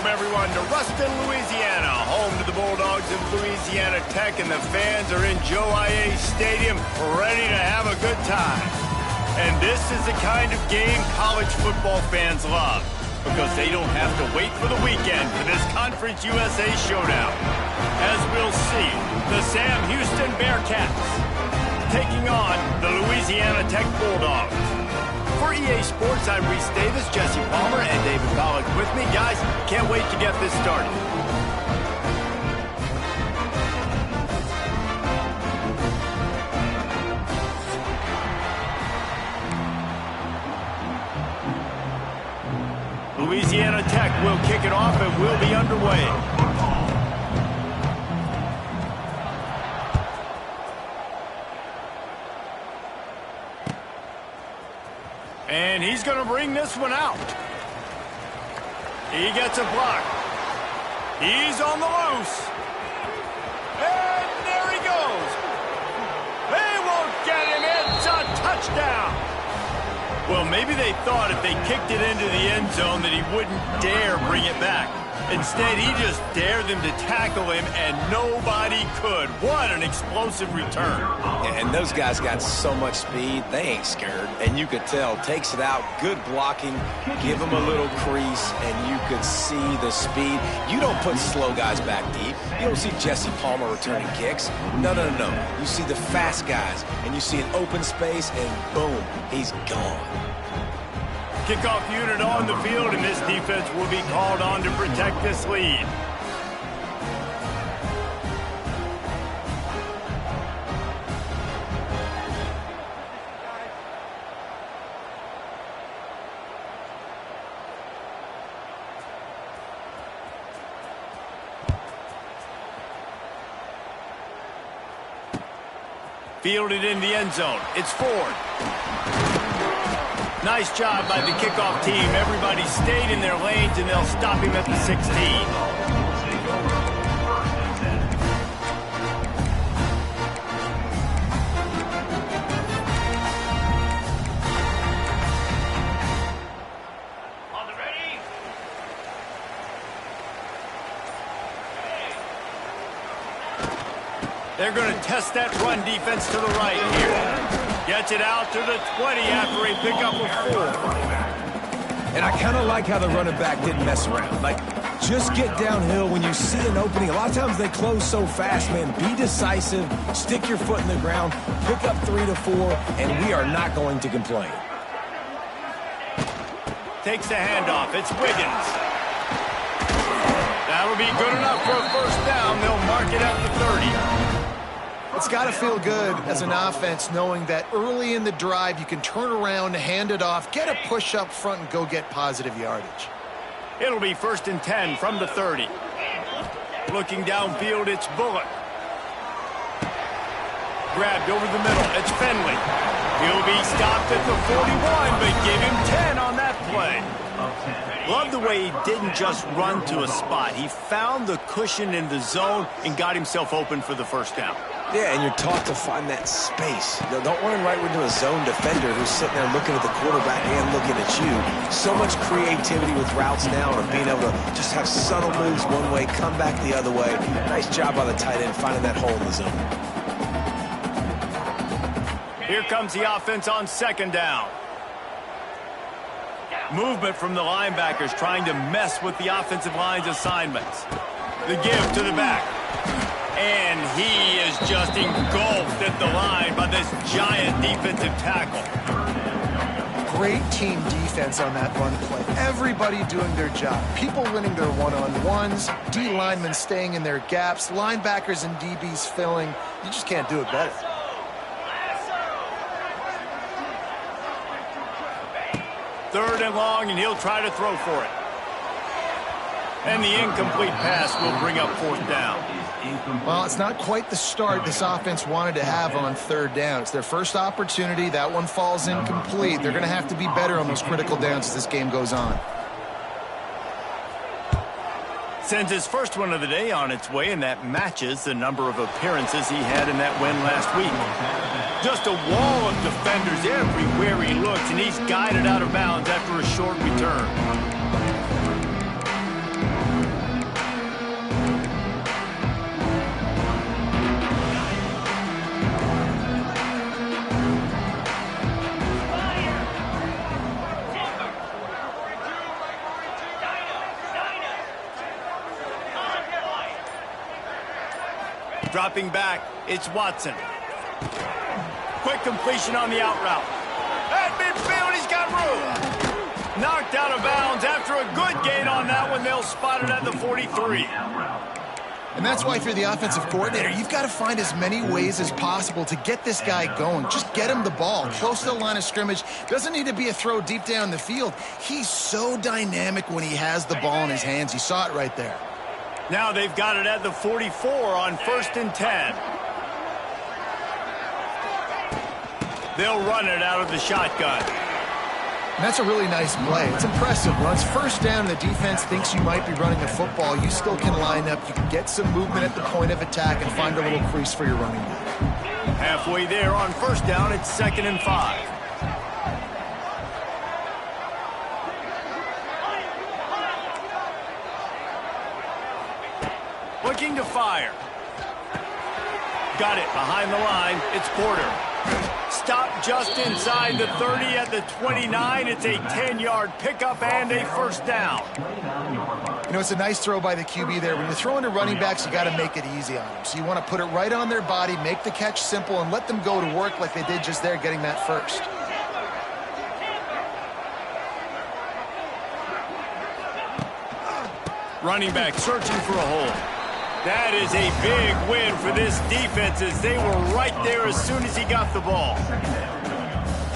welcome everyone to Ruston, Louisiana, home to the Bulldogs of Louisiana Tech, and the fans are in Joe I.A. Stadium ready to have a good time. And this is the kind of game college football fans love, because they don't have to wait for the weekend for this Conference USA showdown. As we'll see, the Sam Houston Bearcats taking on the Louisiana Tech Bulldogs. For EA Sports, I'm Reese Davis, Jesse Palmer, and David Pollack with me. Guys, can't wait to get this started. Louisiana Tech will kick it off and will be underway. And he's going to bring this one out. He gets a block. He's on the loose. And there he goes. They won't get him. It's a touchdown. Well, maybe they thought if they kicked it into the end zone that he wouldn't dare bring it back. Instead, he just dared them to tackle him, and nobody could. What an explosive return. Yeah, and those guys got so much speed, they ain't scared. And you could tell, takes it out, good blocking, give them a little crease, and you could see the speed. You don't put slow guys back deep. You don't see Jesse Palmer returning kicks. No. You see the fast guys, and you see an open space, and boom, he's gone. Kickoff unit on the field, and this defense will be called on to protect this lead. Fielded in the end zone. It's Ford. Nice job by the kickoff team. Everybody stayed in their lanes, and they'll stop him at the 16. On the ready. They're going to test that run defense to the right here. Gets it out to the 20 after a pickup of 4. And I kind of like how the running back didn't mess around. Like, just get downhill when you see an opening. A lot of times they close so fast, man. Be decisive, stick your foot in the ground, pick up 3 to 4, and we are not going to complain. Takes the handoff. It's Wiggins. That'll be good enough for a first down. They'll mark it at the 30. It's got to feel good as an offense knowing that early in the drive you can turn around, hand it off, get a push up front, and go get positive yardage. It'll be 1st and 10 from the 30. Looking downfield, it's Bullock. Grabbed over the middle. It's Finley. He'll be stopped at the 41, but give him 10 on that play. Love the way he didn't just run to a spot. He found the cushion in the zone and got himself open for the first down. Yeah, and you're taught to find that space. Don't run right into a zone defender who's sitting there looking at the quarterback and looking at you. So much creativity with routes now and being able to just have subtle moves one way, come back the other way. Nice job by the tight end finding that hole in the zone. Here comes the offense on 2nd down. Movement from the linebackers trying to mess with the offensive line's assignments. The give to the back. And he is just engulfed at the line by this giant defensive tackle. Great team defense on that run play. Everybody doing their job. People winning their one-on-ones, D linemen staying in their gaps, linebackers and DBs filling. You just can't do it better. Third and long, and he'll try to throw for it. And the incomplete pass will bring up 4th down. Well, it's not quite the start this offense wanted to have on 3rd down. It's their first opportunity. That one falls incomplete. They're going to have to be better on those critical downs as this game goes on. Sends his first one of the day on its way, and that matches the number of appearances he had in that win last week. Just a wall of defenders everywhere he looks, and he's guided out of bounds after a short return. Dropping back, it's Watson. Quick completion on the out route. At midfield, he's got room. Knocked out of bounds after a good gain on that one. They'll spot it at the 43. And that's why if you're the offensive coordinator, you've got to find as many ways as possible to get this guy going. Just get him the ball close to the line of scrimmage. Doesn't need to be a throw deep down the field. He's so dynamic when he has the ball in his hands. You saw it right there. Now they've got it at the 44 on 1st and 10. They'll run it out of the shotgun. And that's a really nice play. It's impressive. When it's 1st down and the defense thinks you might be running a football, you still can line up. You can get some movement at the point of attack and find a little crease for your running back. Halfway there on 1st down, it's 2nd and 5. Looking to fire. Got it behind the line. It's Porter. Stop just inside the 30 at the 29. It's a 10-yard pickup and a 1st down. You know, it's a nice throw by the QB there. When you're throwing to running backs, you got to make it easy on them. So you want to put it right on their body, make the catch simple, and let them go to work like they did just there, getting that first. Running back searching for a hole. That is a big win for this defense as they were right there as soon as he got the ball.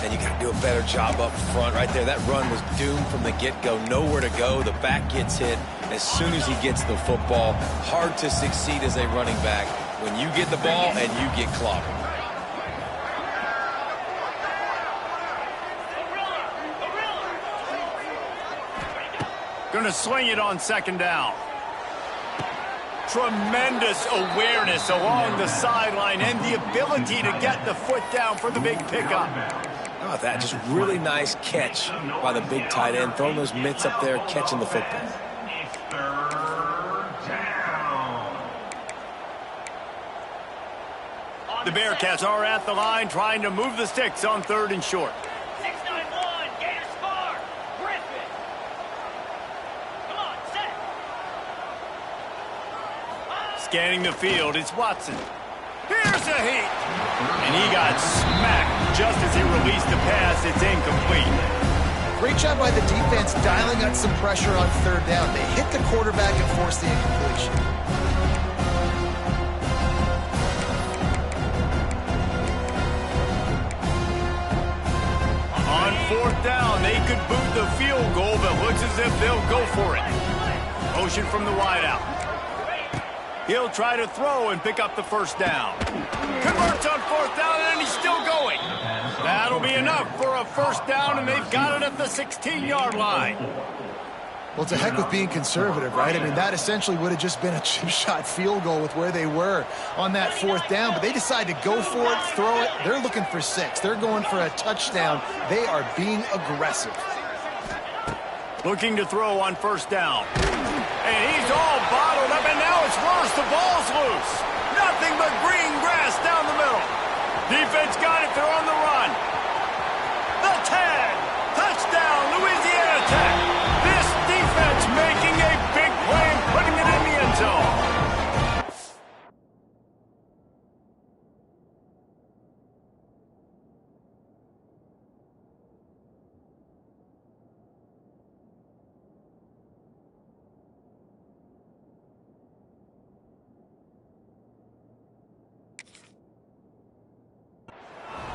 And you got to do a better job up front right there. That run was doomed from the get-go. Nowhere to go. The back gets hit as soon as he gets the football. Hard to succeed as a running back when you get the ball and you get clobbered. Gonna swing it on 2nd down. Tremendous awareness along the sideline and the ability to get the foot down for the big pickup. How about that? Just really nice catch by the big tight end. Throwing those mitts up there, catching the football. The Bearcats are at the line trying to move the sticks on 3rd and short. Scanning the field, it's Watson. Here's a heat. And he got smacked just as he released the pass. It's incomplete. Great job by the defense dialing up some pressure on 3rd down. They hit the quarterback and forced the incompletion. On 4th down, they could boot the field goal, but looks as if they'll go for it. Motion from the wideout. He'll try to throw and pick up the 1st down. Converts on 4th down, and he's still going. That'll be enough for a 1st down, and they've got it at the 16-yard line. Well, it's a heck with being conservative, right? I mean, that essentially would have just been a chip-shot field goal with where they were on that 4th down, but they decide to go for it, throw it. They're looking for 6. They're going for a touchdown. They are being aggressive. Looking to throw on 1st down. And he's all bottled up, and now it's worse. The ball's loose. Nothing but green grass down the middle. Defense got it. They're on the run. The 10. Touchdown, Louisiana Tech. This defense making a big play and putting it in the end zone.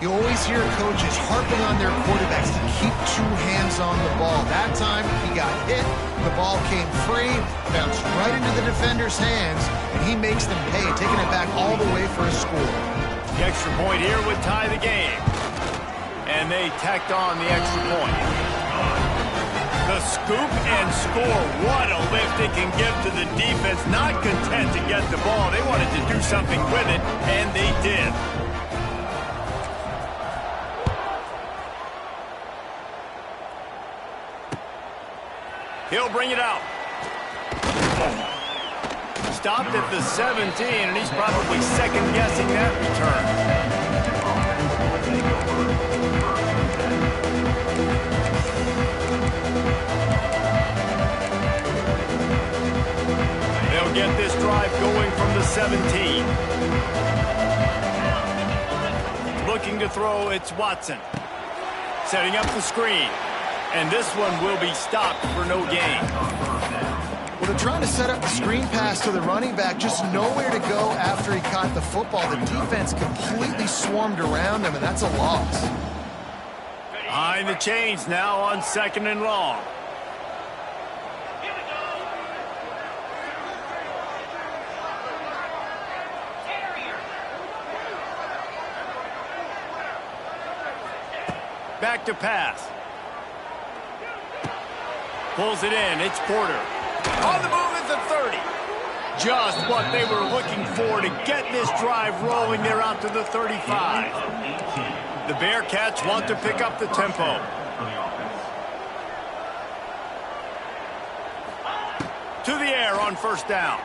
You always hear coaches harping on their quarterbacks to keep 2 hands on the ball. That time, he got hit, the ball came free, bounced right into the defender's hands, and he makes them pay, taking it back all the way for a score. The extra point here would tie the game. And they tacked on the extra point. The scoop and score. What a lift it can give to the defense. Not content to get the ball. They wanted to do something with it, and they did. He'll bring it out. Stopped at the 17, and he's probably second-guessing that return. They'll They'll get this drive going from the 17. Looking to throw, it's Watson. Setting up the screen. And this one will be stopped for no gain. Well, they're trying to set up the screen pass to the running back, just nowhere to go after he caught the football. The defense completely swarmed around him, and that's a loss. Behind the chains now on 2nd and long. Back to pass. Pulls it in. It's Porter. On the move is the 30. Just what they were looking for to get this drive rolling. They're out to the 35. The Bearcats want to pick up the tempo. To the air on 1st down.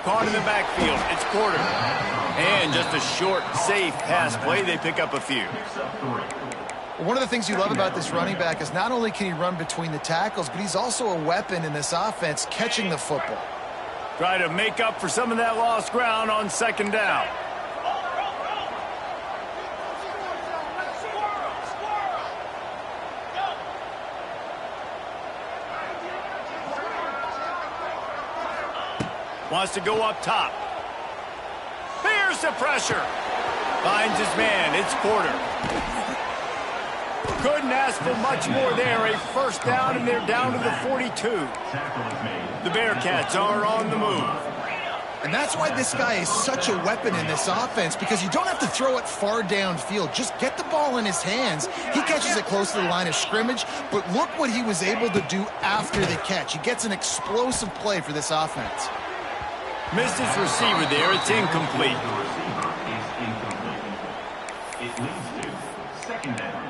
Caught in the backfield. It's Porter. And just a short, safe pass play. They pick up a few. One of the things you love about this running back is not only can he run between the tackles, but he's also a weapon in this offense catching the football. Try to make up for some of that lost ground on 2nd down. Wants to go up top. Here's the pressure. Finds his man. It's Porter. Couldn't ask for much more there. A 1st down, and they're down to the 42. The Bearcats are on the move. And that's why this guy is such a weapon in this offense, because you don't have to throw it far downfield. Just get the ball in his hands. He catches it close to the line of scrimmage, but look what he was able to do after the catch. He gets an explosive play for this offense. Missed his receiver there. It's incomplete. It leads to 2nd down.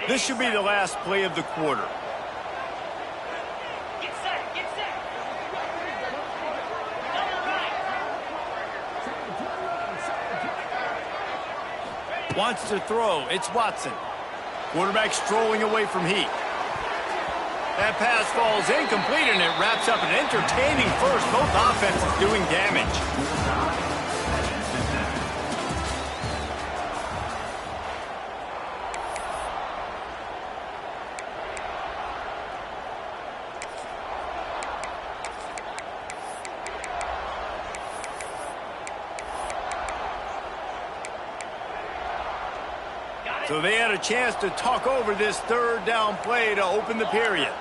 This should be the last play of the quarter. Get set, get set. Wants to throw. It's Watson. Quarterback strolling away from Heat. That pass falls incomplete, and it wraps up an entertaining first. Both offenses doing damage. So they had a chance to talk over this 3rd down play to open the period.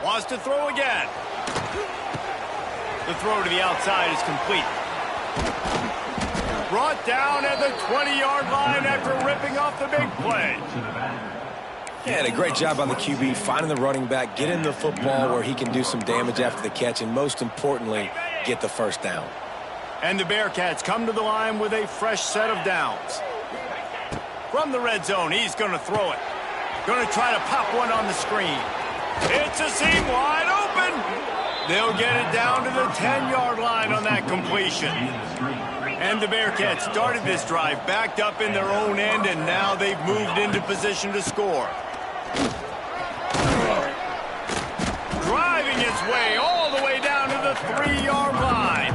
Wants to throw again. The throw to the outside is complete. Brought down at the 20-yard line after ripping off the big play. Yeah, and a great job on the QB, finding the running back, getting the football where he can do some damage after the catch, and most importantly, get the 1st down. And the Bearcats come to the line with a fresh set of downs. From the red zone, he's going to throw it. Going to try to pop one on the screen. It's a seam wide open. They'll get it down to the 10-yard line on that completion. And the Bearcats started this drive backed up in their own end, and now they've moved into position to score. Driving its way all the way down to the 3-yard line.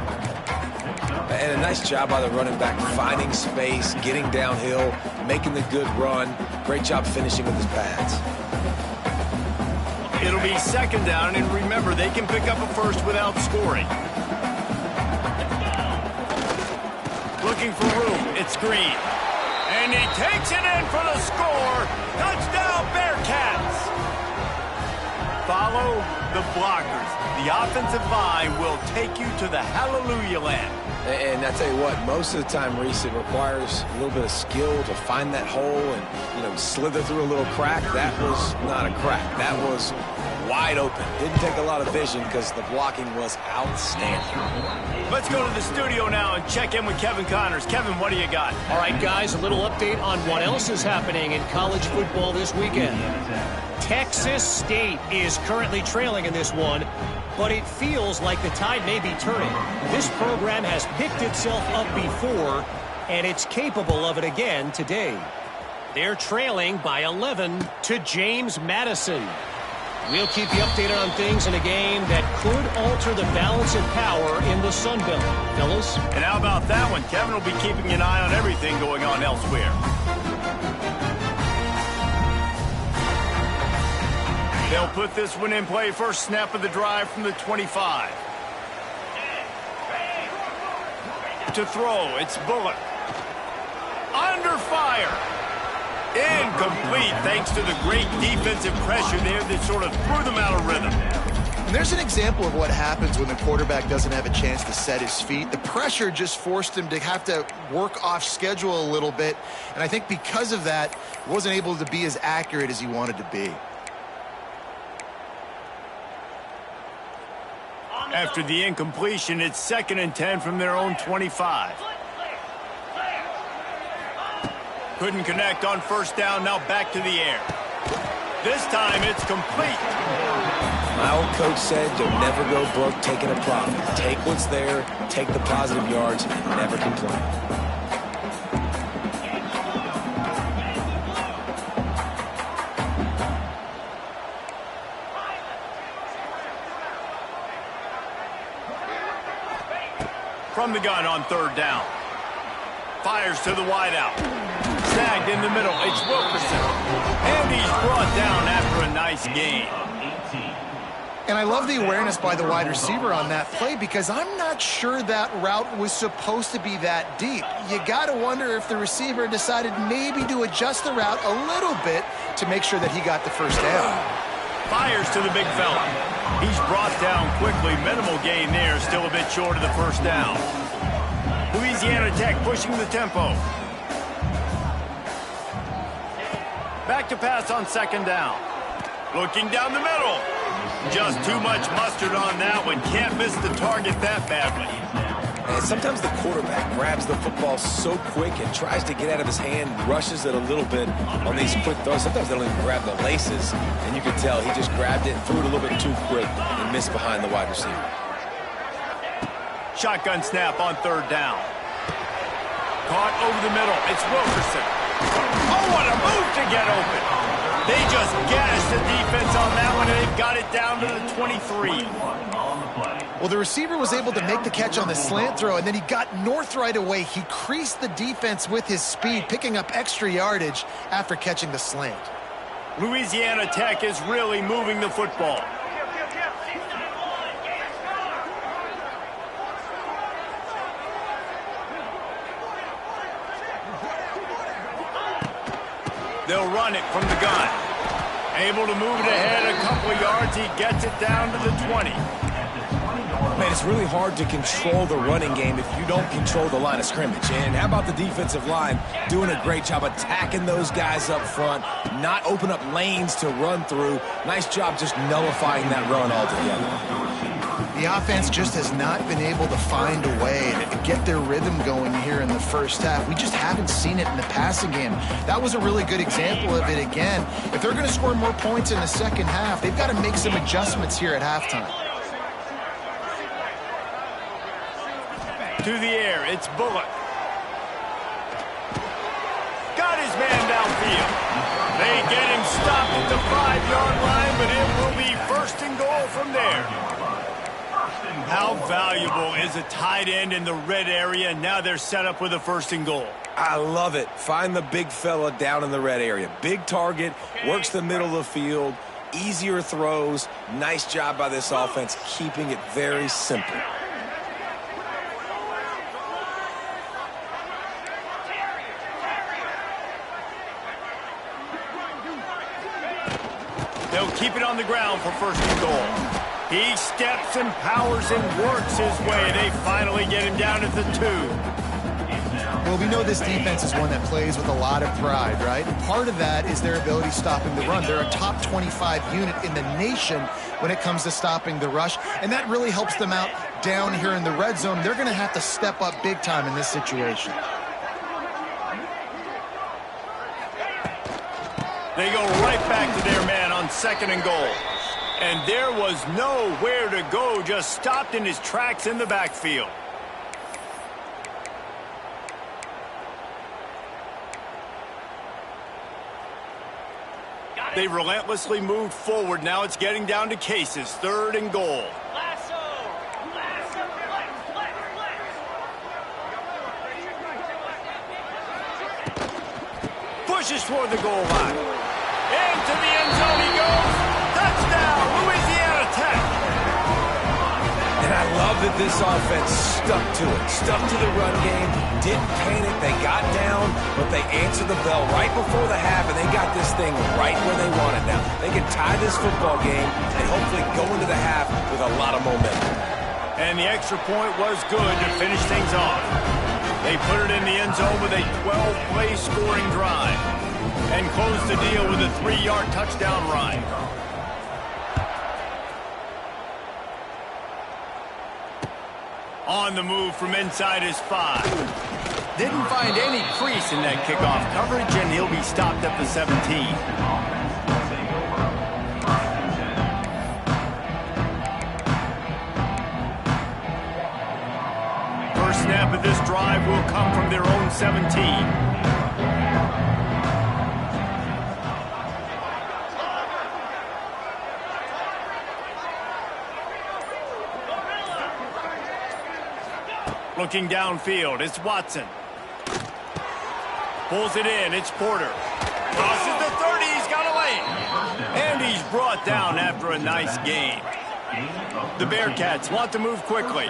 And a nice job by the running back, finding space, getting downhill, making the good run. Great job finishing with his pads. It'll be 2nd down, and remember, they can pick up a first without scoring. Looking for room, it's Green. And he takes it in for the score. Touchdown, Bearcats! Follow the blockers. The offensive line will take you to the hallelujah land. And I tell you what, most of the time, Reese, it requires a little bit of skill to find that hole and, slither through a little crack. That was not a crack. That was wide open. Didn't take a lot of vision because the blocking was outstanding. Let's go to the studio now and check in with Kevin Connors. Kevin, what do you got? All right, guys, a little update on what else is happening in college football this weekend. Texas State is currently trailing in this one, but it feels like the tide may be turning. This program has picked itself up before, and it's capable of it again today. They're trailing by 11 to James Madison. We'll keep you updated on things in a game that could alter the balance of power in the Sun Belt. Fellas? And how about that one? Kevin will be keeping an eye on everything going on elsewhere. They'll put this one in play. First snap of the drive from the 25. To throw, it's Bullock. Under fire. Incomplete, thanks to the great defensive pressure there that sort of threw them out of rhythm. And there's an example of what happens when the quarterback doesn't have a chance to set his feet. The pressure just forced him to have to work off schedule a little bit. And I think because of that, he wasn't able to be as accurate as he wanted to be. After the incompletion, it's 2nd and 10 from their own 25. Couldn't connect on first down, now back to the air. This time it's complete. My old coach said you'll never go broke taking a profit. Take what's there, take the positive yards, and never complain. From the gun on 3rd down. Fires to the wideout. Snagged in the middle. It's Wilkerson. And he's brought down after a nice gain. And I love the awareness by the wide receiver on that play because I'm not sure that route was supposed to be that deep. You got to wonder if the receiver decided maybe to adjust the route a little bit to make sure that he got the first down. Fires to the big fella. He's brought down quickly. Minimal gain there. Still a bit short of the first down. Louisiana Tech pushing the tempo. Back to pass on 2nd down. Looking down the middle. Just too much mustard on that one. Can't miss the target that badly. And sometimes the quarterback grabs the football so quick and tries to get out of his hand, rushes it a little bit on these quick throws. Sometimes they don't even grab the laces, and you can tell he just grabbed it and threw it a little bit too quick and missed behind the wide receiver. Shotgun snap on 3rd down. Caught over the middle. It's Wilkerson. Oh, what a move to get open. They just gashed the defense on that one, and they've got it down to the 23. Well, the receiver was able to make the catch on the slant throw, and then he got north right away. He creased the defense with his speed, picking up extra yardage after catching the slant. Louisiana Tech is really moving the football. They'll run it from the gun. Able to move it ahead a couple of yards. He gets it down to the 20. Man, it's really hard to control the running game if you don't control the line of scrimmage. And how about the defensive line doing a great job attacking those guys up front, not open up lanes to run through. Nice job just nullifying that run altogether. The offense just has not been able to find a way to get their rhythm going here in the first half. We just haven't seen it in the passing game. That was a really good example of it again. If they're going to score more points in the second half, they've got to make some adjustments here at halftime. To the air, it's Bullock. Got his man downfield. They get him stopped at the 5-yard line, but it will be 1st and goal from there. How valuable is a tight end in the red area? Now they're set up with a 1st and goal. I love it. Find the big fella down in the red area. Big target, works the middle of the field, easier throws. Nice job by this offense, keeping it very simple. They'll keep it on the ground for 1st and goal. He steps and powers and works his way. They finally get him down at the 2. Well, we know this defense is one that plays with a lot of pride, right? And part of that is their ability stopping the run. They're a top 25 unit in the nation when it comes to stopping the rush, and that really helps them out down here in the red zone. They're going to have to step up big time in this situation. They go right back to their man on 2nd and goal. And there was nowhere to go, just stopped in his tracks in the backfield. They relentlessly moved forward. Now it's getting down to cases. 3rd and goal. Pushes toward the goal line. Into the end zone he goes. Touchdown, Louisiana Tech. And I love that this offense stuck to it. Stuck to the run game. Didn't panic. They got down, but they answered the bell right before the half, and they got this thing right where they want it now. They can tie this football game and hopefully go into the half with a lot of momentum. And the extra point was good to finish things off. They put it in the end zone with a 12-play scoring drive and closed the deal with a 3-yard touchdown run. On the move from inside his 5. Didn't find any crease in that kickoff coverage, and he'll be stopped at the 17. First snap of this drive will come from their own 17. Looking downfield, it's Watson. Pulls it in, it's Porter. Crosses the 30, he's got a lane. And he's brought down after a nice game. The Bearcats want to move quickly.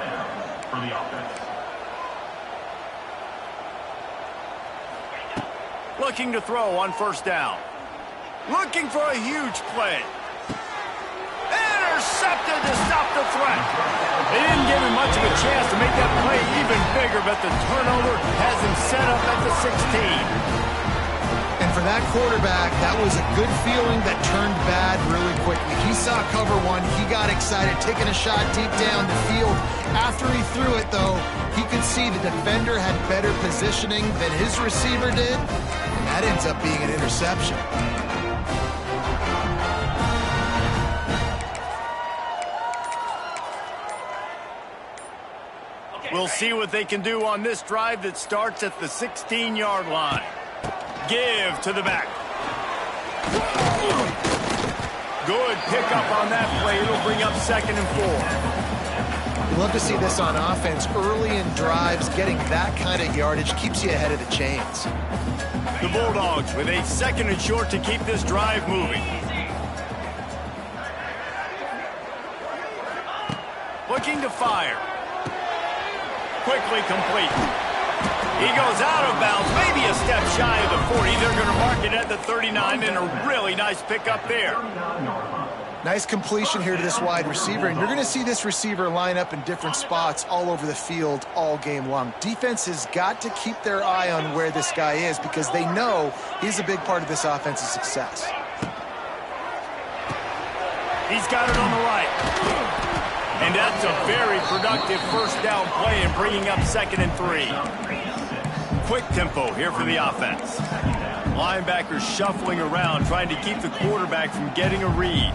Looking to throw on 1st down. Looking for a huge play. Intercepted to stop the threat. They didn't give him much of a chance to make that play even bigger, but the turnover has him set up at the 16. And for that quarterback, that was a good feeling that turned bad really quickly. He saw cover 1. He got excited, taking a shot deep down the field. After he threw it, though, he could see the defender had better positioning than his receiver did, and that ends up being an interception. We'll see what they can do on this drive that starts at the 16-yard line. Give to the back. Good pickup on that play. It'll bring up 2nd and 4. We love to see this on offense. Early in drives, getting that kind of yardage keeps you ahead of the chains. The Bulldogs with a 2nd and short to keep this drive moving. Looking to fire. Quickly complete. He goes out of bounds, maybe a step shy of the 40. They're going to mark it at the 39, and a really nice pickup there. Nice completion here to this wide receiver, and you're going to see this receiver line up in different spots all over the field all game long. Defense has got to keep their eye on where this guy is because they know he's a big part of this offense's success. He's got it on the right. And that's a very productive 1st down play and bringing up 2nd and 3. Quick tempo here for the offense. Linebackers shuffling around, trying to keep the quarterback from getting a read.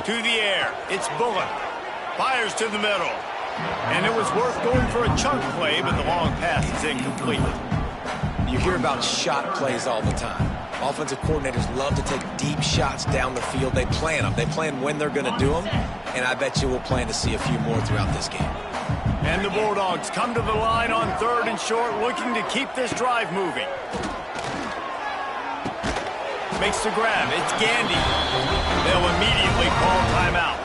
To the air, it's Bullock. Fires to the middle. And it was worth going for a chunk play, but the long pass is incomplete. You hear about shot plays all the time. Offensive coordinators love to take deep shots down the field. They plan them. They plan when they're going to do them, and I bet you we'll plan to see a few more throughout this game. And the Bulldogs come to the line on 3rd and short, looking to keep this drive moving. Makes the grab. It's Gandy. They'll immediately call timeout.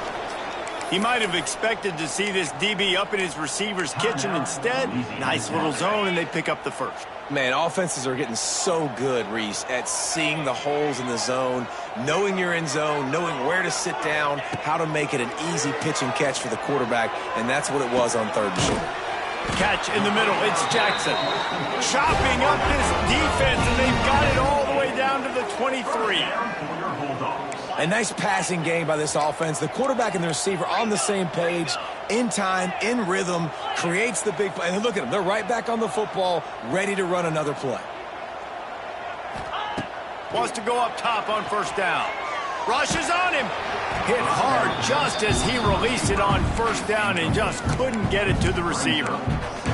He might have expected to see this DB up in his receiver's kitchen. Instead, nice little zone, and they pick up the 1st. Man, offenses are getting so good, Reese, at seeing the holes in the zone, knowing you're in zone, knowing where to sit down, how to make it an easy pitch and catch for the quarterback, and that's what it was on 3rd and short. Catch in the middle. It's Jackson. Chopping up this defense, and they've got it all the way down to the 23. A nice passing game by this offense. The quarterback and the receiver on the same page, in time, in rhythm, creates the big play. And look at them. They're right back on the football, ready to run another play. Wants to go up top on first down. Rushes on him. Hit hard just as he released it on first down and just couldn't get it to the receiver.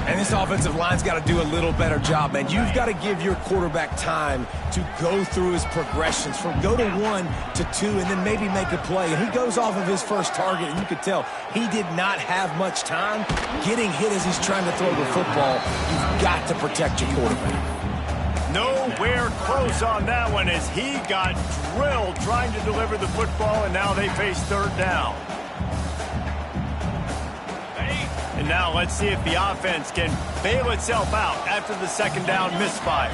And this offensive line's got to do a little better job, man. You've got to give your quarterback time to go through his progressions from go to 1 to 2 and then maybe make a play. And he goes off of his first target, and you could tell he did not have much time getting hit as he's trying to throw the football. You've got to protect your quarterback. Nowhere close on that one as he got drilled trying to deliver the football, and now they face third down. And now let's see if the offense can bail itself out after the second down misfire.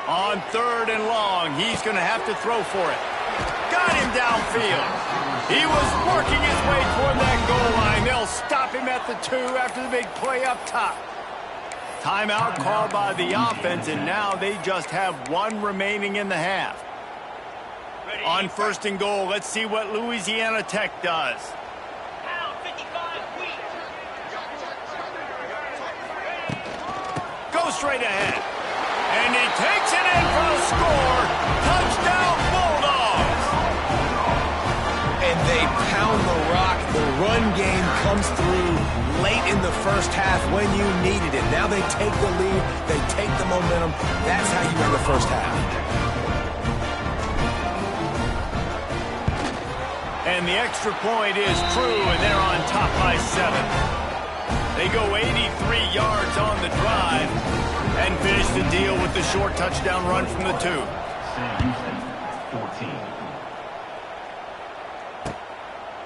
On third and long, he's going to have to throw for it. Got him downfield. He was working his way toward that goal line. They'll stop him at the 2 after the big play up top. Timeout called by the offense, and now they just have 1 remaining in the half. On first and goal, let's see what Louisiana Tech does. Go straight ahead. And he takes it in for a score. Touchdown, Bulldogs. And they pound the rock. The run game comes through late in the first half when you needed it. Now they take the lead. They take the momentum. That's how you win the first half. And the extra point is true, and they're on top by 7. They go 83 yards on the drive and finish the deal with the short touchdown run from the 2.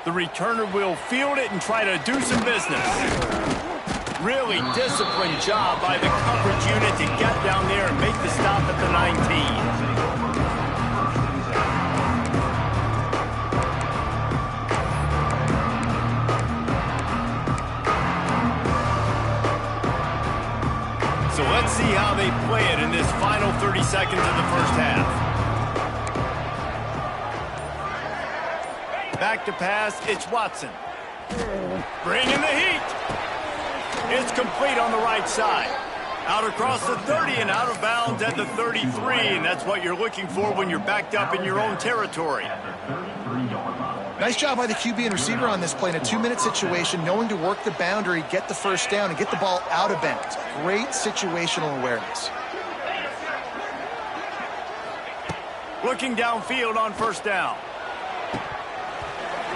The returner will field it and try to do some business. Really disciplined job by the coverage unit to get down there and make the stop at the 19. So let's see how they play it in this final 30 seconds of the first half. Back to pass, it's Watson. Bringing the heat. It's complete on the right side. Out across the 30 and out of bounds at the 33, and that's what you're looking for when you're backed up in your own territory. Nice job by the QB and receiver on this play in a 2-minute situation, knowing to work the boundary, get the first down, and get the ball out of bounds. Great situational awareness. Looking downfield on first down.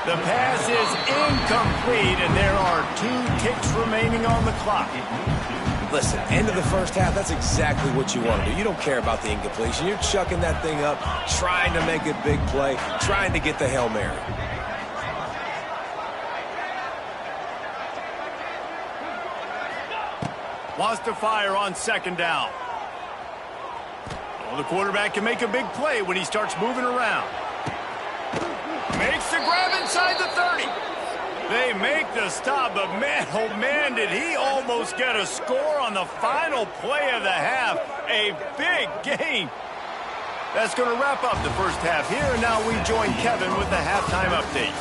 The pass is incomplete, and there are 2 ticks remaining on the clock. Listen, end of the first half, that's exactly what you want to do. You don't care about the incompletion. You're chucking that thing up, trying to make a big play, trying to get the Hail Mary. Wants to fire on second down. Well, the quarterback can make a big play when he starts moving around. Makes the grab inside the 30. They make the stop, but man, oh man, did he almost get a score on the final play of the half. A big gain. That's going to wrap up the first half here, and now we join Kevin with the halftime update.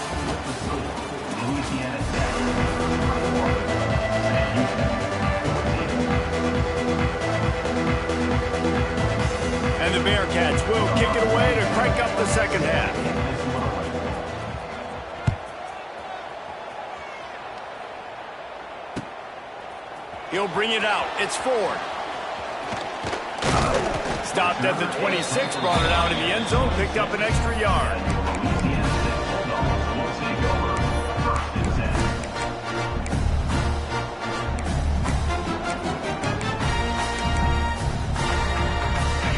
And the Bearcats will kick it away to crank up the second half. He'll bring it out. It's Ford. Stopped at the 26, brought it out in the end zone, picked up an extra yard.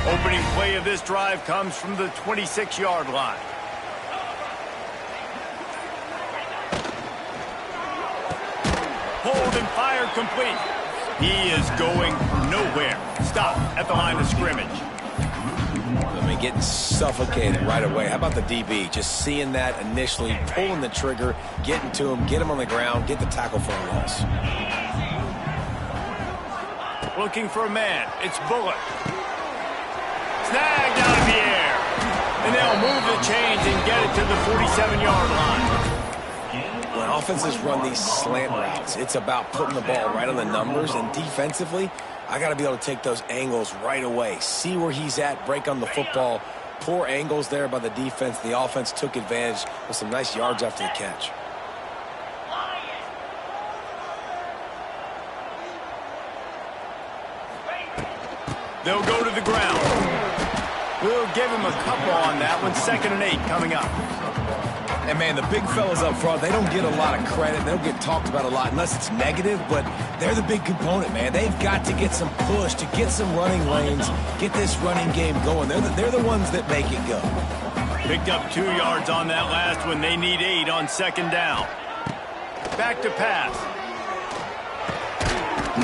Opening play of this drive comes from the 26-yard line. Hold and fire complete. He is going nowhere. Stop at the line of scrimmage. I mean, getting suffocated right away. How about the DB? Just seeing that initially, pulling the trigger, getting to him, get him on the ground, get the tackle for a loss. Looking for a man. It's Bullock. Snagged out of the air. And they'll move the chains and get it to the 47-yard line. When offenses run these slant routes, it's about putting the ball right on the numbers, and defensively, I got to be able to take those angles right away. See where he's at, break on the football. Poor angles there by the defense. The offense took advantage with some nice yards after the catch. They'll go to the ground. We'll give him a couple on that one. 2nd and 8 coming up. And, man, the big fellas up front, they don't get a lot of credit. They don't get talked about a lot unless it's negative, but they're the big component, man. They've got to get some push, to get some running lanes, get this running game going. They're the ones that make it go. Picked up 2 yards on that last one. They need 8 on 2nd down. Back to pass.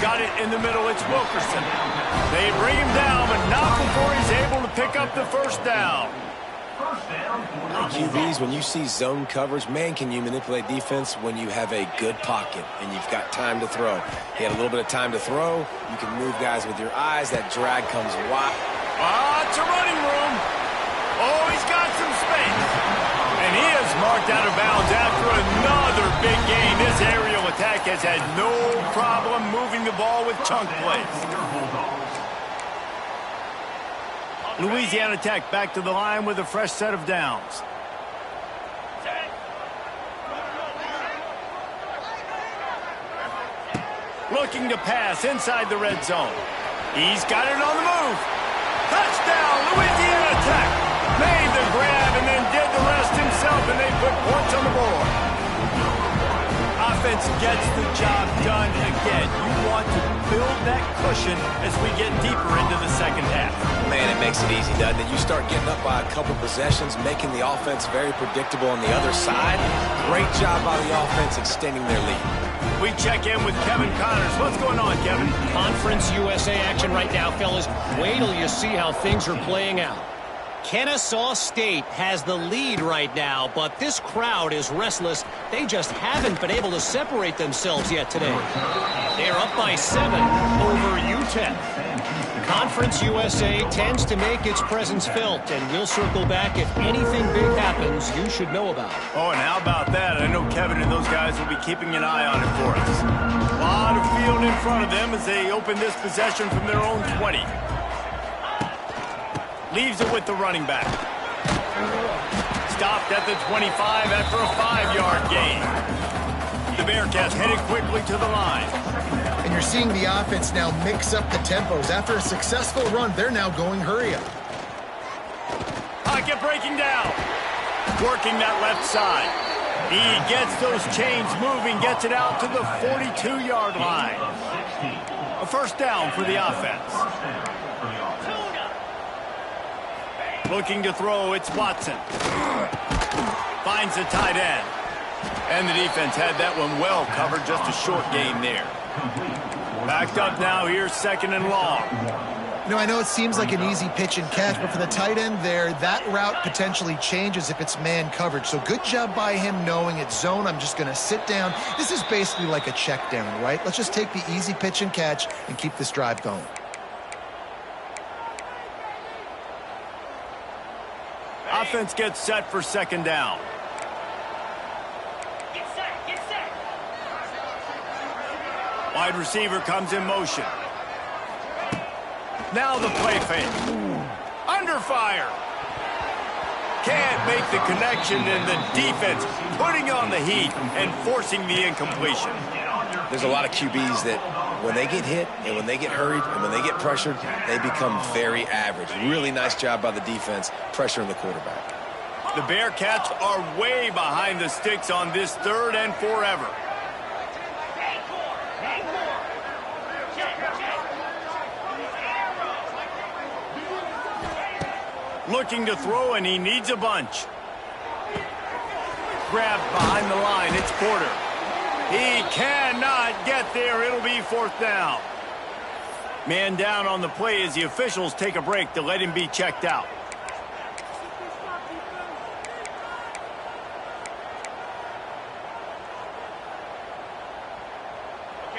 Got it in the middle. It's Wilkerson. They bring him down, but not before he's able to pick up the 1st down. QBs, when you see zone coverage, man, can you manipulate defense when you have a good pocket and you've got time to throw. He had a little bit of time to throw. You can move guys with your eyes. That drag comes wide. It's a running room. Oh, he's got some space. And he is marked out of bounds after another big gain. This aerial attack has had no problem moving the ball with chunk plays. Louisiana Tech back to the line with a fresh set of downs. Looking to pass inside the red zone. He's got it on the move. Touchdown, Louisiana Tech. Made the grab and then did the rest himself, and they put points on the board. Offense gets the job done again. You want to build that cushion as we get deeper into the 2nd half. Man, it makes it easy, doesn't it? You start getting up by a couple possessions, making the offense very predictable on the other side. Great job by the offense extending their lead. We check in with Kevin Connors. What's going on, Kevin? Conference USA action right now, fellas. Wait till you see how things are playing out. Kennesaw State has the lead right now, but this crowd is restless. They just haven't been able to separate themselves yet today. They're up by 7 over UTEP. Conference USA tends to make its presence felt, and we'll circle back if anything big happens you should know about. Oh, and how about that? I know Kevin and those guys will be keeping an eye on it for us. A lot of field in front of them as they open this possession from their own 20. Leaves it with the running back. Stopped at the 25 after a 5-yard gain. The Bearcats headed quickly to the line. And you're seeing the offense now mix up the tempos. After a successful run, they're now going hurry up. Pocket breaking down. Working that left side. He gets those chains moving, gets it out to the 42-yard line. A 1st down for the offense. Looking to throw, it's Watson. Finds the tight end. And the defense had that one well covered, just a short gain there. Backed up now here, 2nd and long. You know, I know it seems like an easy pitch and catch, but for the tight end there, that route potentially changes if it's man coverage. So good job by him knowing it's zone. I'm just going to sit down. This is basically like a check down, right? Let's just take the easy pitch and catch and keep this drive going. Offense gets set for 2nd down. Get set. Wide receiver comes in motion. Now the play fake. Under fire. Can't make the connection, and the defense putting on the heat and forcing the incompletion. There's a lot of QBs that when they get hit and when they get hurried and when they get pressured, they become very average. Really nice job by the defense pressuring the quarterback. The Bearcats are way behind the sticks on this 3rd and forever. Looking to throw, and he needs a bunch. Grabbed behind the line, it's Porter. He cannot get there. It'll be 4th down. Man down on the play as the officials take a break to let him be checked out.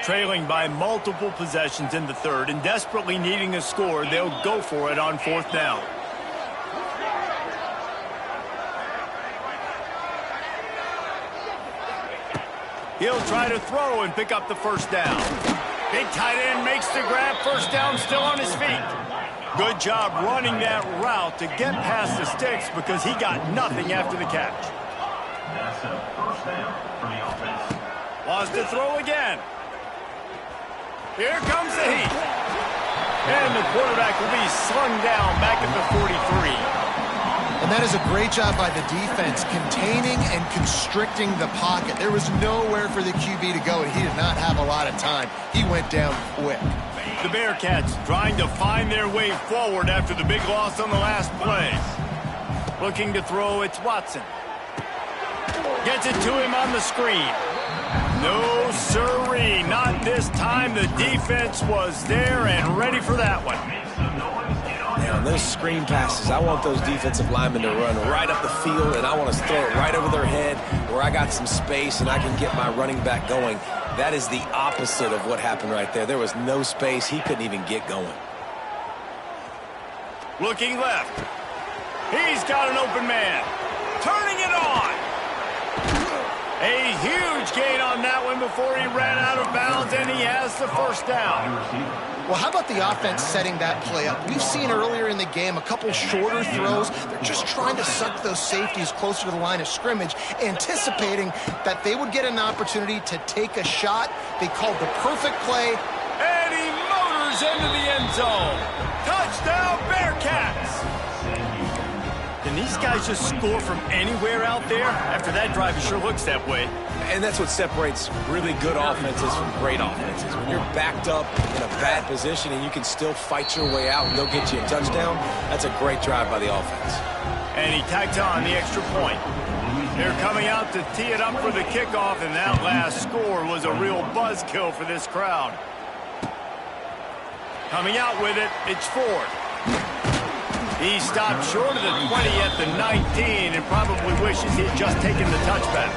Trailing by multiple possessions in the 3rd and desperately needing a score, they'll go for it on 4th down. He'll try to throw and pick up the 1st down. Big tight end makes the grab. First down, still on his feet. Good job running that route to get past the sticks because he got nothing after the catch. That's a first down for the offense. Wants to throw again. Here comes the heat. And the quarterback will be slung down back at the 43. And that is a great job by the defense, containing and constricting the pocket. There was nowhere for the QB to go, and he did not have a lot of time. He went down quick. The Bearcats trying to find their way forward after the big loss on the last play. Looking to throw, it's Watson. Gets it to him on the screen. No, sirree, not this time. The defense was there and ready for that one. Now, on those screen passes, I want those defensive linemen to run right up the field, and I want to throw it right over their head where I got some space and I can get my running back going. That is the opposite of what happened right there. There was no space. He couldn't even get going. Looking left. He's got an open man. Turning it on. A huge gain on that one before he ran out of bounds, and he has the first down. Well, how about the offense setting that play up? We've seen earlier in the game a couple shorter throws. They're just trying to suck those safeties closer to the line of scrimmage, anticipating that they would get an opportunity to take a shot. They called the perfect play. And he motors into the end zone. Touchdown, Bearcats! Can these guys just score from anywhere out there? After that drive, it sure looks that way. And that's what separates really good offenses from great offenses. When you're backed up in a bad position and you can still fight your way out and go get you a touchdown, that's a great drive by the offense. And he tacked on the extra point. They're coming out to tee it up for the kickoff, and that last score was a real buzzkill for this crowd. Coming out with it, it's Ford. He stopped short of the 20 at the 19 and probably wishes he had just taken the touchback.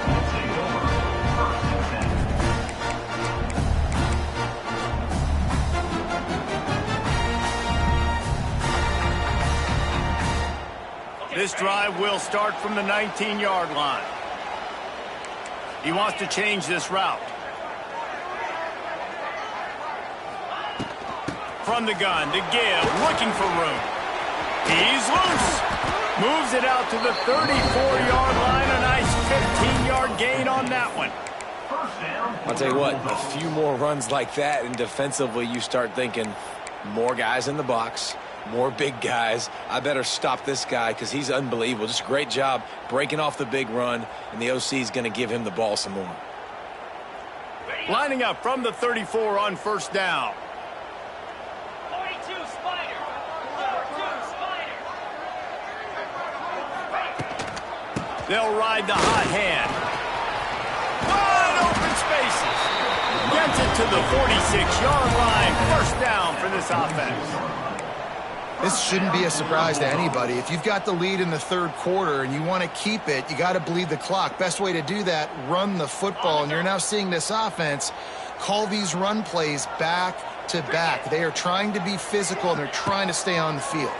This drive will start from the 19-yard line. He wants to change this route. From the gun to give, looking for room. He's loose. Moves it out to the 34-yard line. A nice 15-yard gain on that one. I'll tell you what, a few more runs like that, and defensively you start thinking more guys in the box, more big guys. I better stop this guy because he's unbelievable. Just a great job breaking off the big run, and the OC is going to give him the ball some more. Lining up from the 34 on first down. They'll ride the hot hand. Wide open spaces. Gets it to the 46-yard line. First down for this offense. This shouldn't be a surprise to anybody. If you've got the lead in the third quarter and you want to keep it, you got to bleed the clock. Best way to do that, run the football. And you're now seeing this offense call these run plays back to back. They are trying to be physical, and they're trying to stay on the field.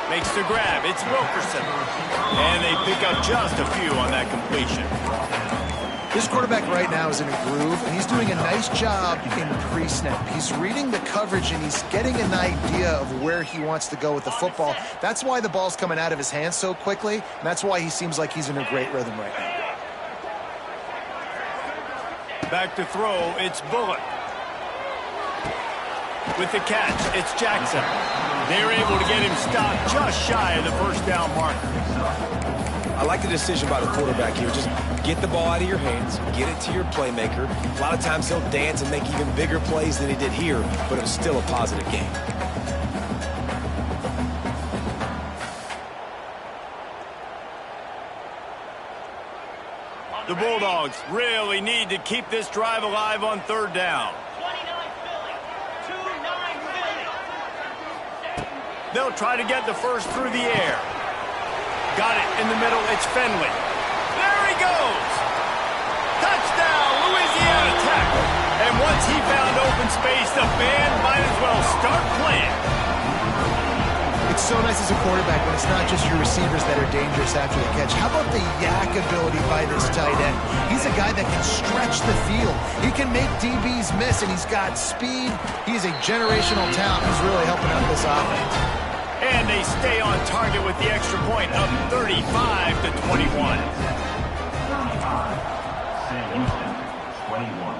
Makes the grab. It's Wilkerson. And they pick up just a few on that completion. This quarterback right now is in a groove, and he's doing a nice job in pre-snap. He's reading the coverage, and he's getting an idea of where he wants to go with the football. That's why the ball's coming out of his hands so quickly, and that's why he seems like he's in a great rhythm right now. Back to throw, it's Bullock. With the catch, it's Jackson. They're able to get him stopped just shy of the first down marker. I like the decision by the quarterback here. Just get the ball out of your hands, get it to your playmaker. A lot of times he'll dance and make even bigger plays than he did here, but it was still a positive game. The Bulldogs really need to keep this drive alive on third down. They'll try to get the first through the air. Got it in the middle. It's Finley. There he goes. Touchdown, Louisiana Tech. And once he found open space, the band might as well start playing. It's so nice as a quarterback when it's not just your receivers that are dangerous after the catch. How about the yak ability by this tight end? He's a guy that can stretch the field. He can make DBs miss, and he's got speed. He's a generational talent who's really helping out this offense. And they stay on target with the extra point, up 35-21. Sam Houston, 21.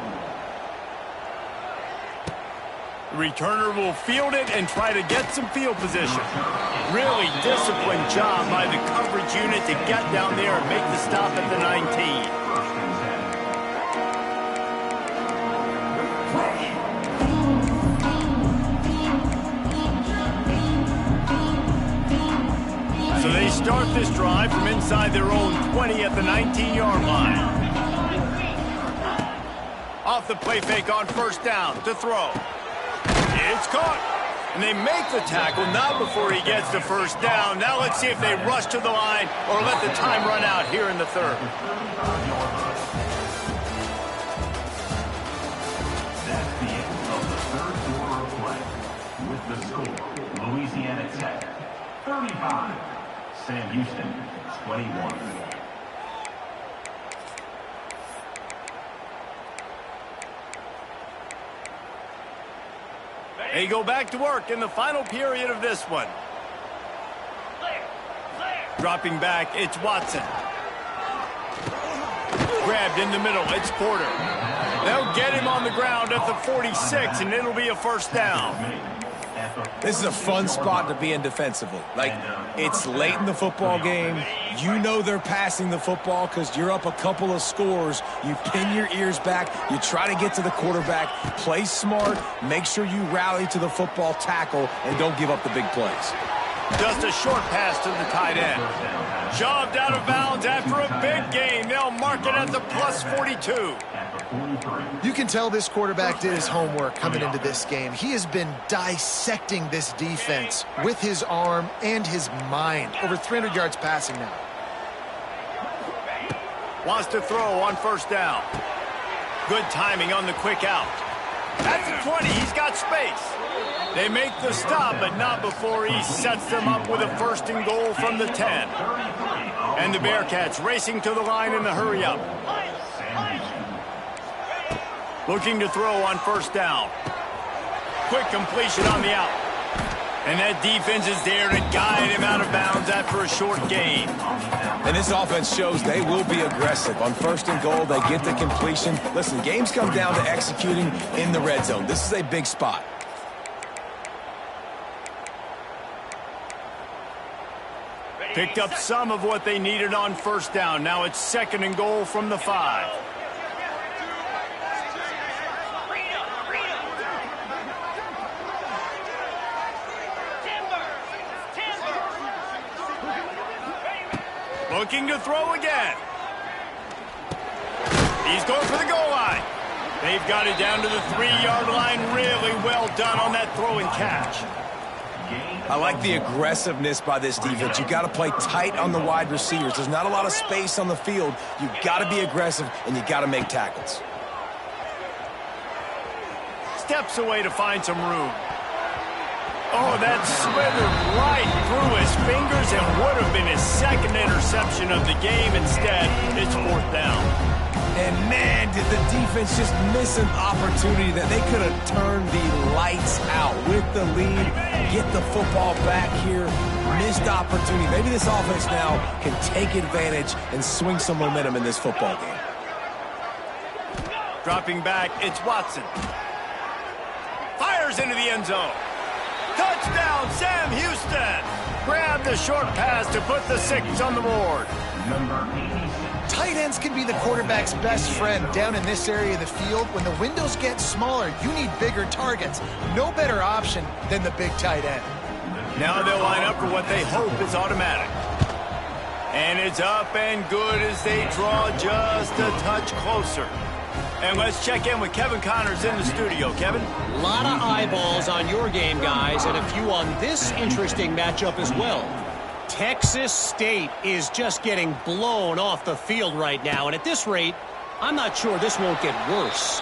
The returner will field it and try to get some field position. Really disciplined job by the coverage unit to get down there and make the stop at the 19. So they start this drive from inside their own 20 at the 19-yard line. Off the play fake on first down to throw. It's caught. And they make the tackle, not before he gets the first down. Now let's see if they rush to the line or let the time run out here in the third. That's the end of the third quarter of play. With the score, Louisiana Tech, 35. Sam Houston, 21. They go back to work in the final period of this one. Dropping back, it's Watson. Grabbed in the middle, it's Porter. They'll get him on the ground at the 46, and it'll be a first down. This is a fun spot to be in defensively. Like, it's late in the football game. You know they're passing the football because you're up a couple of scores. You pin your ears back. You try to get to the quarterback. Play smart. Make sure you rally to the football tackle and don't give up the big plays. Just a short pass to the tight end. Shoved out of bounds after a big gain. They'll mark it at the plus 42. You can tell this quarterback did his homework coming into this game. He has been dissecting this defense with his arm and his mind. Over 300 yards passing now. Wants to throw on first down. Good timing on the quick out. At the 20, he's got space. They make the stop, but not before he sets them up with a first and goal from the 10. And the Bearcats racing to the line in the hurry-up. Looking to throw on first down. Quick completion on the out. And that defense is there to guide him out of bounds after a short gain. And this offense shows they will be aggressive. On first and goal, they get the completion. Listen, games come down to executing in the red zone. This is a big spot. Picked up some of what they needed on first down. Now it's second and goal from the 5. Looking to throw again. He's going for the goal line. They've got it down to the 3-yard line. Really well done on that throw and catch. I like the aggressiveness by this defense. You got to play tight on the wide receivers. There's not a lot of space on the field. You got to be aggressive, and you got to make tackles. Steps away to find some room. Oh, that slithered right through his fingers and would have been his second interception of the game. Instead, it's fourth down. And, man, did the defense just miss an opportunity that they could have turned the lights out with the lead, get the football back here. Missed opportunity. Maybe this offense now can take advantage and swing some momentum in this football game. Dropping back, it's Watson. Fires into the end zone. Touchdown, Sam Houston. Grab the short pass to put the 6 on the board. Tight ends can be the quarterback's best friend down in this area of the field. When the windows get smaller, you need bigger targets. No better option than the big tight end. Now they'll line up for what they hope is automatic. And it's up and good as they draw just a touch closer. And let's check in with Kevin Connors in the studio. Kevin? A lot of eyeballs on your game, guys, and a few on this interesting matchup as well. Texas State is just getting blown off the field right now, and at this rate, I'm not sure this won't get worse.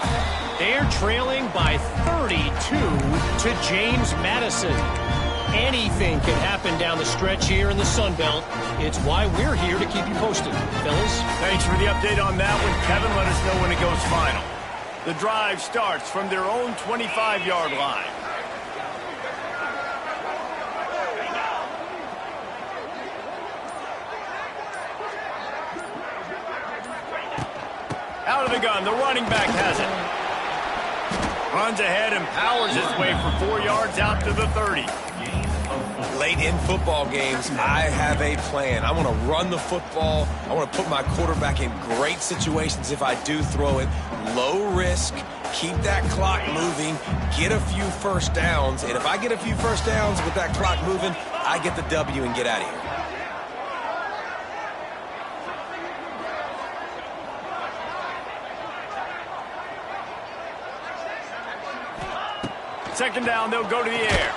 They're trailing by 32 to James Madison. Anything can happen down the stretch here in the Sun Belt. It's why we're here to keep you posted. Fellas? Thanks for the update on that one, Kevin. Let us know when it goes final. The drive starts from their own 25-yard line. Out of the gun, the running back has it. Runs ahead and powers his way for 4 yards out to the 30. Late in football games, I have a plan. I want to run the football. I want to put my quarterback in great situations if I do throw it. Low risk, keep that clock moving, get a few first downs. And if I get a few first downs with that clock moving, I get the W and get out of here. Second down, they'll go to the air.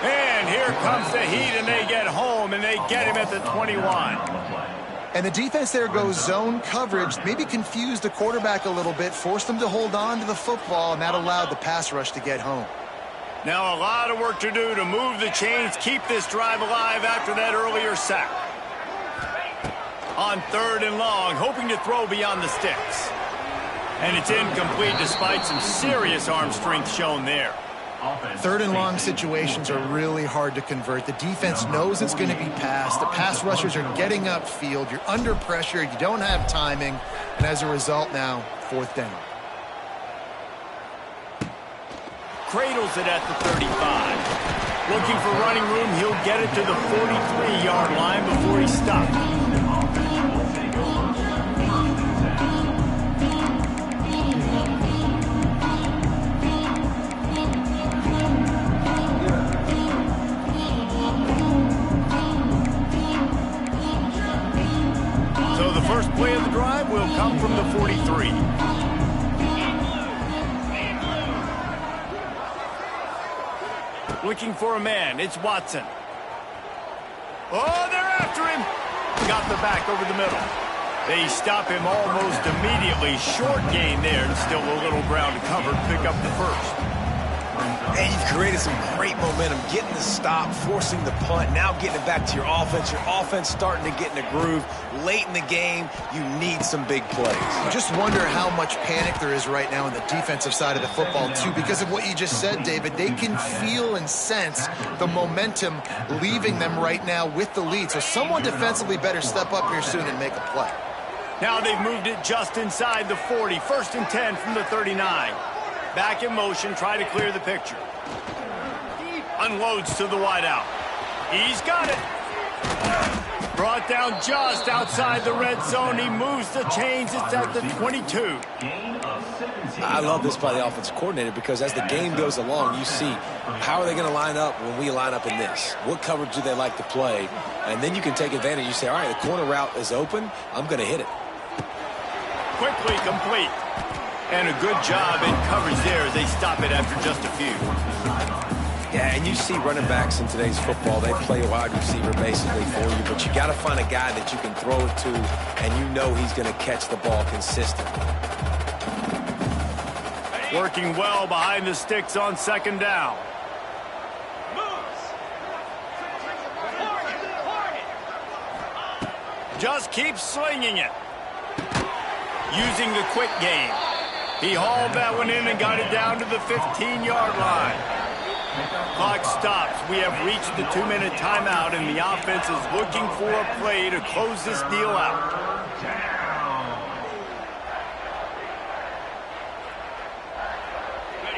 And here comes the heat, and they get home, and they get him at the 21. And the defense there goes zone coverage, maybe confused the quarterback a little bit, forced him to hold on to the football, and that allowed the pass rush to get home. Now a lot of work to do to move the chains, keep this drive alive after that earlier sack. On 3rd and long, hoping to throw beyond the sticks. And it's incomplete despite some serious arm strength shown there. 3rd and long situations are really hard to convert. The defense knows it's going to be passed. The pass rushers are getting upfield. You're under pressure. You don't have timing. And as a result now, 4th down. Cradles it at the 35. Looking for running room, he'll get it to the 43-yard line before he stops. First play of the drive will come from the 43. Looking for a man. It's Watson. Oh, they're after him. Got the back over the middle. They stop him almost immediately. Short gain there, and still a little ground to cover. Pick up the first. And you've created some great momentum, getting the stop, forcing the punt, now getting it back to your offense. Your offense starting to get in a groove. Late in the game, you need some big plays. You just wonder how much panic there is right now on the defensive side of the football, too, because of what you just said, David. They can feel and sense the momentum leaving them right now with the lead. So someone defensively better step up here soon and make a play. Now they've moved it just inside the 40. 1st and 10 from the 39. Back in motion, try to clear the picture. Unloads to the wideout. He's got it. Brought down just outside the red zone. He moves the chains. It's at the 22. I love this by the offensive coordinator because as the game goes along, you see how are they going to line up when we line up in this? What coverage do they like to play? And then you can take advantage. You say, all right, the corner route is open. I'm going to hit it. Quickly complete. And a good job in coverage there as they stop it after just a few. Yeah, and you see running backs in today's football, they play a wide receiver basically for you, but you got to find a guy that you can throw it to, and you know he's going to catch the ball consistently. Working well behind the sticks on 2nd down. Just keep slinging it. Using the quick game. He hauled that one in and got it down to the 15-yard line. Clock stops. We have reached the 2-minute timeout, and the offense is looking for a play to close this deal out.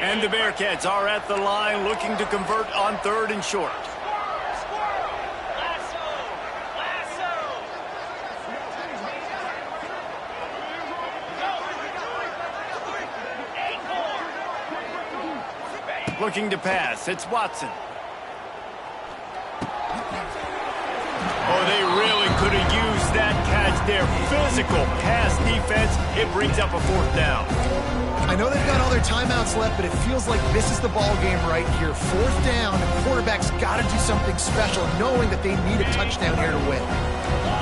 And the Bearcats are at the line looking to convert on 3rd and short. Looking to pass. It's Watson. Oh, they really could have used that catch there. Physical pass defense. It brings up a 4th down. I know they've got all their timeouts left, but it feels like this is the ball game right here. 4th down, the quarterback's got to do something special, knowing that they need a touchdown here to win.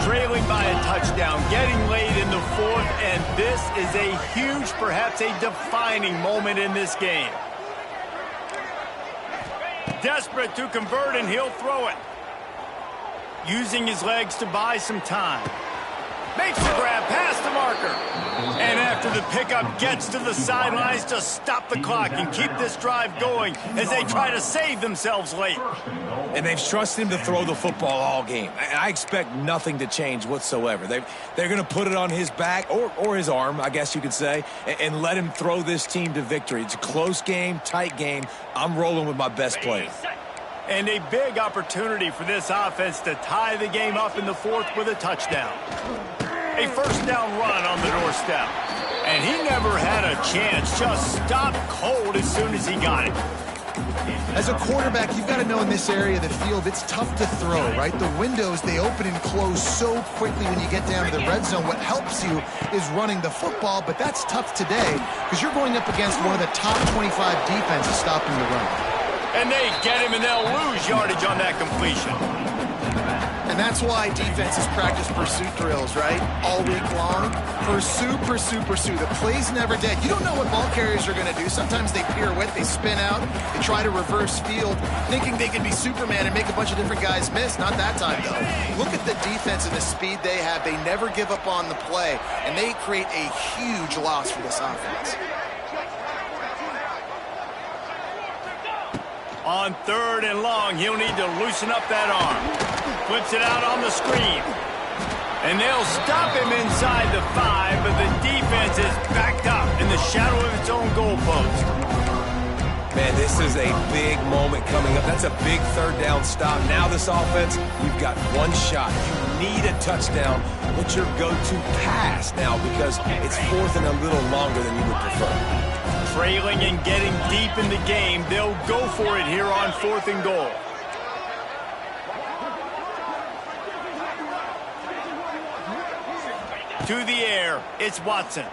Trailing by a touchdown, getting late in the 4th, and this is a huge, perhaps a defining moment in this game. desperate to convert, and he'll throw it. Using his legs to buy some time. Makes the grab past the marker. And after the pickup, gets to the sidelines to stop the clock and keep this drive going as they try to save themselves late. And they've trusted him to throw the football all game. I expect nothing to change whatsoever. They're going to put it on his back, or his arm, I guess you could say, and let him throw this team to victory. It's a close game, tight game. I'm rolling with my best player. And a big opportunity for this offense to tie the game up in the fourth with a touchdown. A first down run on the doorstep. And he never had a chance, just stopped cold as soon as he got it. As a quarterback, you've got to know in this area of the field, it's tough to throw, right? The windows, they open and close so quickly when you get down to the red zone. What helps you is running the football, but that's tough today because you're going up against one of the top 25 defenses stopping the run. And they get him, and they'll lose yardage on that completion. And that's why defenses practice pursuit drills, right? All week long. Pursue, pursue, pursue. The play's never dead. You don't know what ball carriers are going to do. Sometimes they pirouette, they spin out, they try to reverse field, thinking they can be Superman and make a bunch of different guys miss. Not that time, though. Look at the defense and the speed they have. They never give up on the play, and they create a huge loss for this offense. On third and long, he'll need to loosen up that arm. Flips it out on the screen. And they'll stop him inside the 5, but the defense is backed up in the shadow of its own goalpost. Man, this is a big moment coming up. That's a big third down stop. Now this offense, you've got one shot. You need a touchdown. What's your go-to pass now? Because it's fourth and a little longer than you would prefer. Trailing and getting deep in the game, they'll go for it here on fourth and goal. To the air, it's Watson.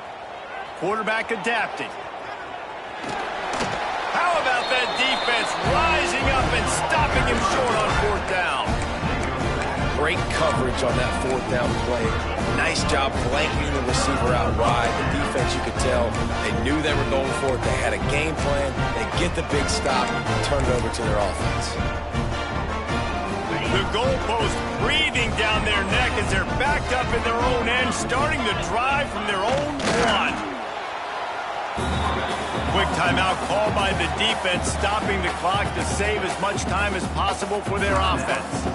Quarterback adapting. How about that defense rising up and stopping him short on fourth down? Great coverage on that fourth down play. Nice job blanking the receiver out wide. The defense, you could tell, they knew they were going for it. They had a game plan. They get the big stop and turn it over to their offense. The goalpost breathing down their neck as they're backed up in their own end, starting the drive from their own one. Quick timeout called by the defense, stopping the clock to save as much time as possible for their offense.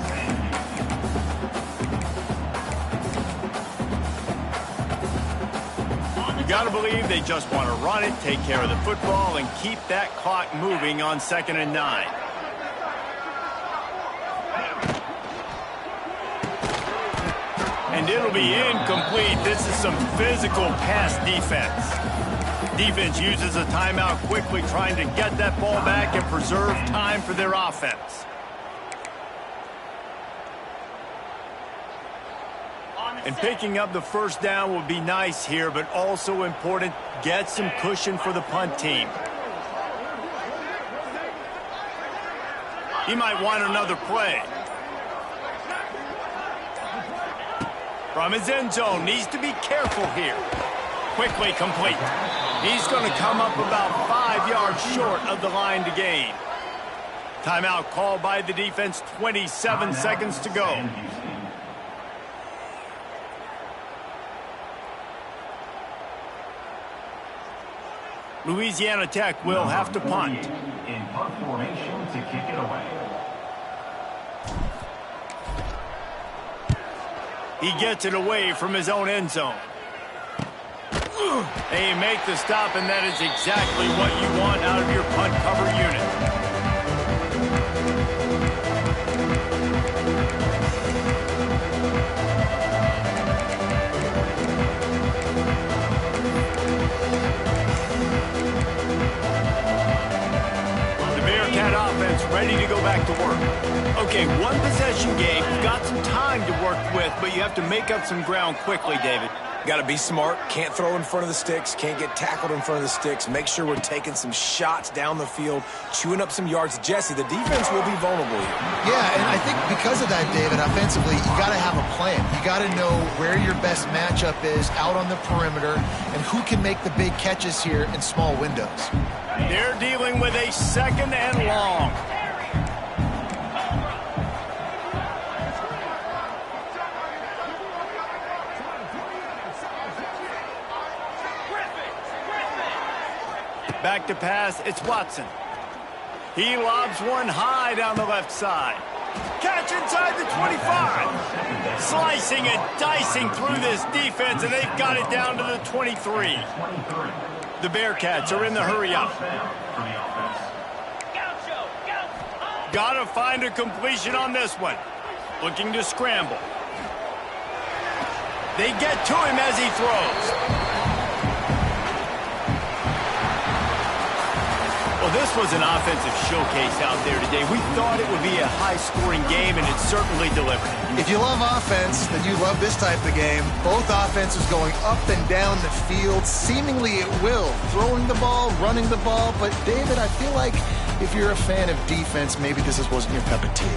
You got to believe they just want to run it, take care of the football, and keep that clock moving on 2nd and 9. And it'll be incomplete. This is some physical pass defense. Defense uses a timeout quickly, trying to get that ball back and preserve time for their offense. And picking up the first down will be nice here, but also important, get some cushion for the punt team. He might want another play. From his end zone, needs to be careful here. Quickly complete. He's going to come up about 5 yards short of the line to gain. Timeout called by the defense, 27 seconds to go. Louisiana Tech will have to punt. In punt formation to kick it away. He gets it away from his own end zone. They make the stop, and that is exactly what you want out of your punt cover unit. Ready to go back to work. Okay, one possession game. You've got some time to work with, but you have to make up some ground quickly, David. Got to be smart. Can't throw in front of the sticks. Can't get tackled in front of the sticks. Make sure we're taking some shots down the field, chewing up some yards. Jesse, the defense will be vulnerable here. Yeah, and I think because of that, David, offensively, you got to have a plan. You got to know where your best matchup is out on the perimeter and who can make the big catches here in small windows. They're dealing with a 2nd and long. Back to pass, it's Watson. He lobs one high down the left side. Catch inside the 25. Slicing and dicing through this defense, and they've got it down to the 23. The Bearcats are in the hurry-up. Gotta find a completion on this one. Looking to scramble. They get to him as he throws. Well, this was an offensive showcase out there today. We thought it would be a high-scoring game, and it certainly delivered. If you love offense, then you love this type of game. Both offenses going up and down the field, seemingly at will. Throwing the ball, running the ball. But, David, I feel like if you're a fan of defense, maybe this wasn't your cup of tea.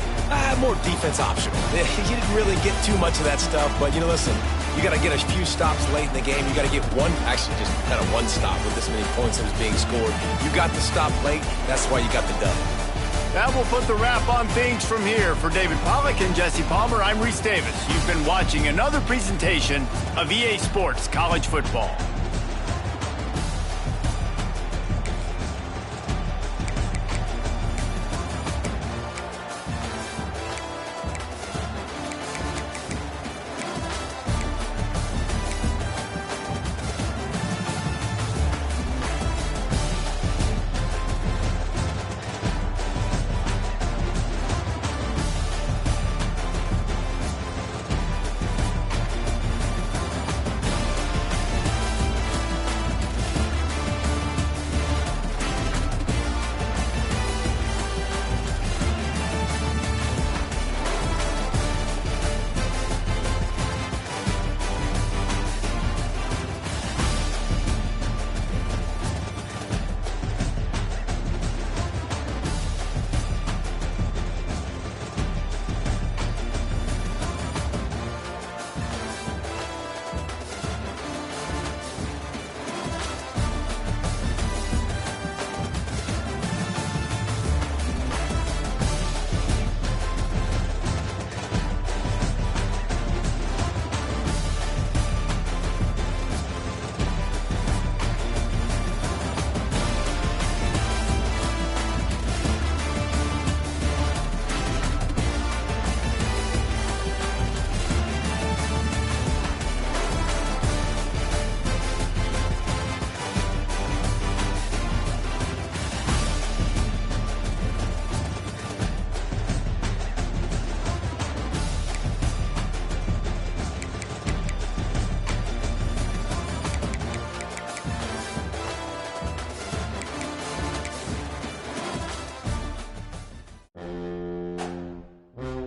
More defense optional. You didn't really get too much of that stuff, but, listen, you got to get a few stops late in the game. You got to get actually just kind of one stop with this many points that was being scored. You got the stop late. That's why you got the dub. That will put the wrap on things from here. For David Pollack and Jesse Palmer, I'm Reese Davis. You've been watching another presentation of EA Sports College Football.